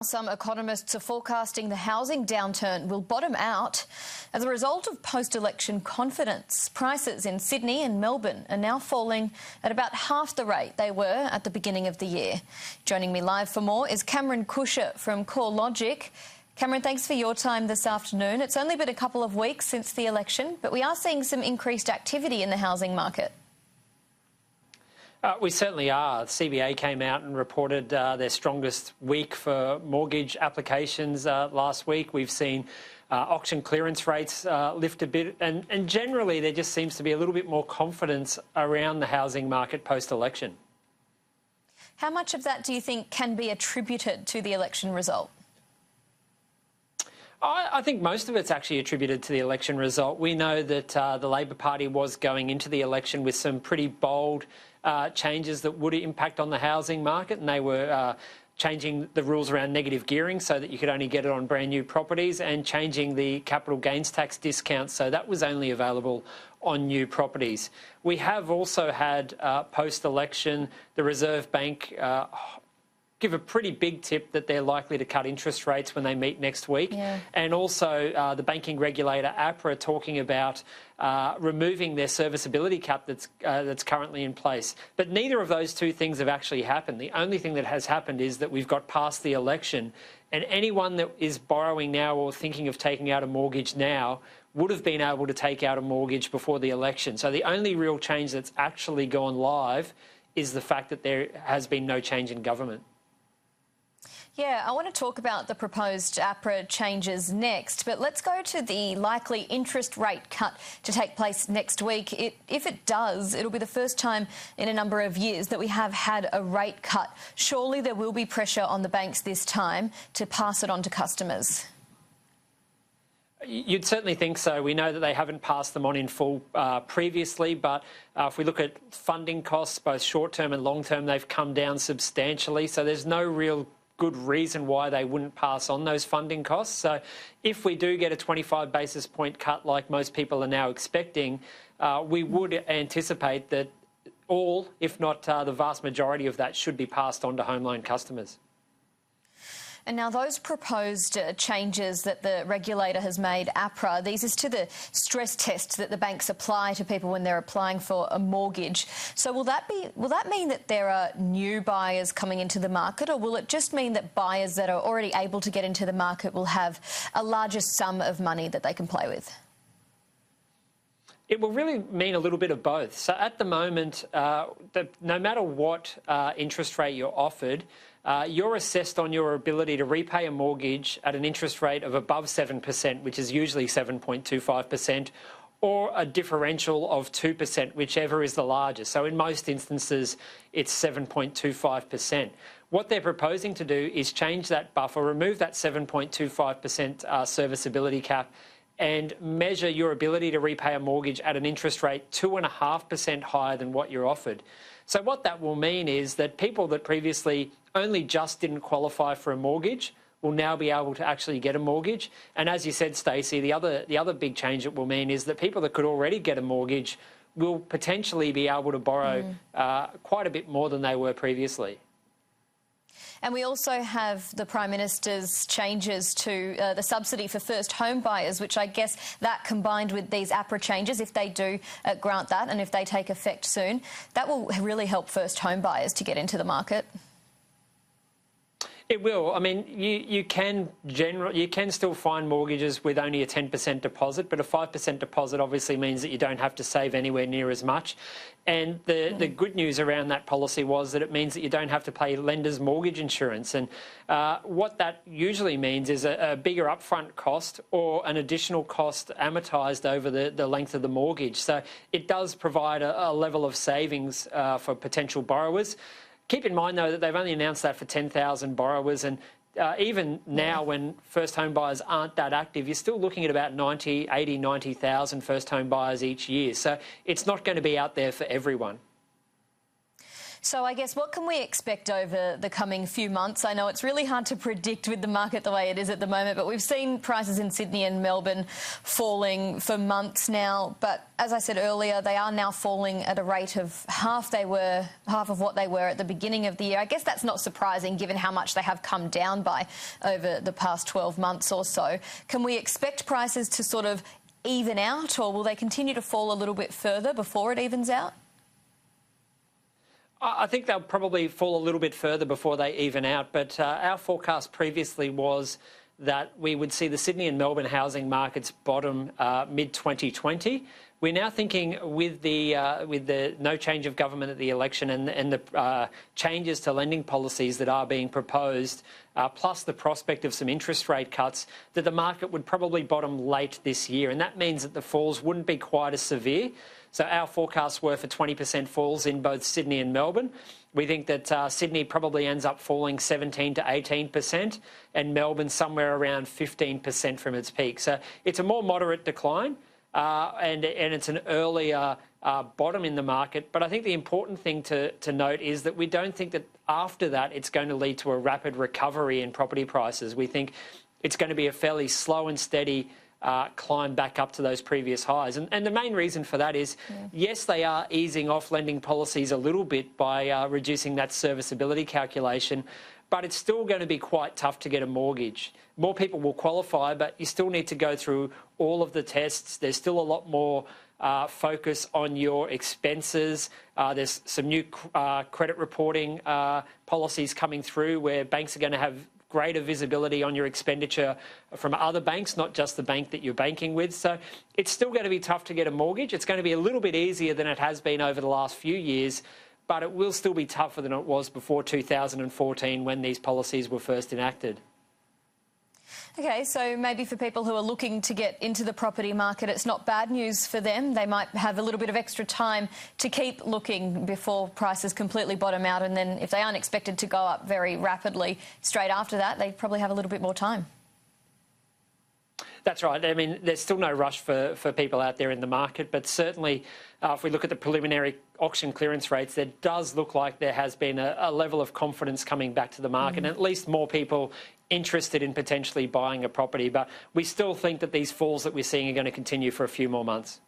Some economists are forecasting the housing downturn will bottom out as a result of post-election confidence. Prices in Sydney and Melbourne are now falling at about half the rate they were at the beginning of the year. Joining me live for more is Cuccia from CoreLogic. Cameron, thanks for your time this afternoon. It's only been a couple of weeks since the election, but we are seeing some increased activity in the housing market. We certainly are. The CBA came out and reported their strongest week for mortgage applications last week. We've seen auction clearance rates lift a bit, and generally there just seems to be a little bit more confidence around the housing market post-election. How much of that do you think can be attributed to the election result? I think most of it's actually attributed to the election result. We know that the Labor Party was going into the election with some pretty bold changes that would impact on the housing market, and they were changing the rules around negative gearing so that you could only get it on brand new properties, and changing the capital gains tax discount so that was only available on new properties. We have also had post-election the Reserve Bank give a pretty big tip that they're likely to cut interest rates when they meet next week. Yeah. And also the banking regulator, APRA, talking about removing their serviceability cap that's currently in place. But neither of those two things have actually happened. The only thing that has happened is that we've got past the election, and anyone that is borrowing now or thinking of taking out a mortgage now would have been able to take out a mortgage before the election. So the only real change that's actually gone live is the fact that there has been no change in government. Yeah, I want to talk about the proposed APRA changes next, but let's go to the likely interest rate cut to take place next week. If it does, it'll be the first time in a number of years that we have had a rate cut. Surely there will be pressure on the banks this time to pass it on to customers. You'd certainly think so. We know that they haven't passed them on in full previously, but if we look at funding costs, both short-term and long-term, they've come down substantially. So there's no real good reason why they wouldn't pass on those funding costs. So if we do get a 25 basis point cut like most people are now expecting, we would anticipate that all, if not the vast majority of that, should be passed on to home loan customers. And now those proposed changes that the regulator has made, APRA, these is to the stress tests that the banks apply to people when they're applying for a mortgage. So will that mean that there are new buyers coming into the market, or will it just mean that buyers that are already able to get into the market will have a larger sum of money that they can play with? It will really mean a little bit of both. So at the moment, no matter what interest rate you're offered, you're assessed on your ability to repay a mortgage at an interest rate of above 7%, which is usually 7.25%, or a differential of 2%, whichever is the largest. So in most instances, it's 7.25%. What they're proposing to do is change that buffer, remove that 7.25% serviceability cap, and measure your ability to repay a mortgage at an interest rate 2.5% higher than what you're offered. So what that will mean is that people that previously only just didn't qualify for a mortgage will now be able to actually get a mortgage. And as you said, Stacey, the other big change it will mean is that people that could already get a mortgage will potentially be able to borrow quite a bit more than they were previously. And we also have the Prime Minister's changes to the subsidy for first home buyers, which I guess that combined with these APRA changes, if they do grant that and if they take effect soon, that will really help first home buyers to get into the market. It will. I mean, you can still find mortgages with only a 10% deposit, but a 5% deposit obviously means that you don't have to save anywhere near as much. And the good news around that policy was that it means that you don't have to pay lenders' mortgage insurance. And what that usually means is a bigger upfront cost or an additional cost amortised over the length of the mortgage. So it does provide a level of savings for potential borrowers. Keep in mind, though, that they've only announced that for 10,000 borrowers, and even now when first home buyers aren't that active, you're still looking at about 90,000 first home buyers each year. So it's not going to be out there for everyone. So I guess what can we expect over the coming few months? I know it's really hard to predict with the market the way it is at the moment, but we've seen prices in Sydney and Melbourne falling for months now. But as I said earlier, they are now falling at a rate of half of what they were at the beginning of the year. I guess that's not surprising given how much they have come down by over the past 12 months or so. Can we expect prices to sort of even out, or will they continue to fall a little bit further before it evens out? I think they'll probably fall a little bit further before they even out, but our forecast previously was that we would see the Sydney and Melbourne housing markets bottom mid-2020. We're now thinking with the no change of government at the election and the changes to lending policies that are being proposed, plus the prospect of some interest rate cuts, that the market would probably bottom late this year. And that means that the falls wouldn't be quite as severe. So our forecasts were for 20% falls in both Sydney and Melbourne. We think that Sydney probably ends up falling 17 to 18% and Melbourne somewhere around 15% from its peak. So it's a more moderate decline and it's an earlier bottom in the market. But I think the important thing to note is that we don't think that after that it's going to lead to a rapid recovery in property prices. We think it's going to be a fairly slow and steady climb back up to those previous highs. And the main reason for that is, yes, they are easing off lending policies a little bit by reducing that serviceability calculation, but it's still going to be quite tough to get a mortgage. More people will qualify, but you still need to go through all of the tests. There's still a lot more focus on your expenses. There's some new credit reporting policies coming through where banks are going to have greater visibility on your expenditure from other banks, not just the bank that you're banking with. So it's still going to be tough to get a mortgage. It's going to be a little bit easier than it has been over the last few years, but it will still be tougher than it was before 2014 when these policies were first enacted. OK, so maybe for people who are looking to get into the property market, it's not bad news for them. They might have a little bit of extra time to keep looking before prices completely bottom out. And then if they aren't expected to go up very rapidly straight after that, they probably have a little bit more time. That's right. I mean, there's still no rush for people out there in the market, but certainly if we look at the preliminary auction clearance rates, there does look like there has been a level of confidence coming back to the market, and at least more people interested in potentially buying a property. But we still think that these falls that we're seeing are going to continue for a few more months.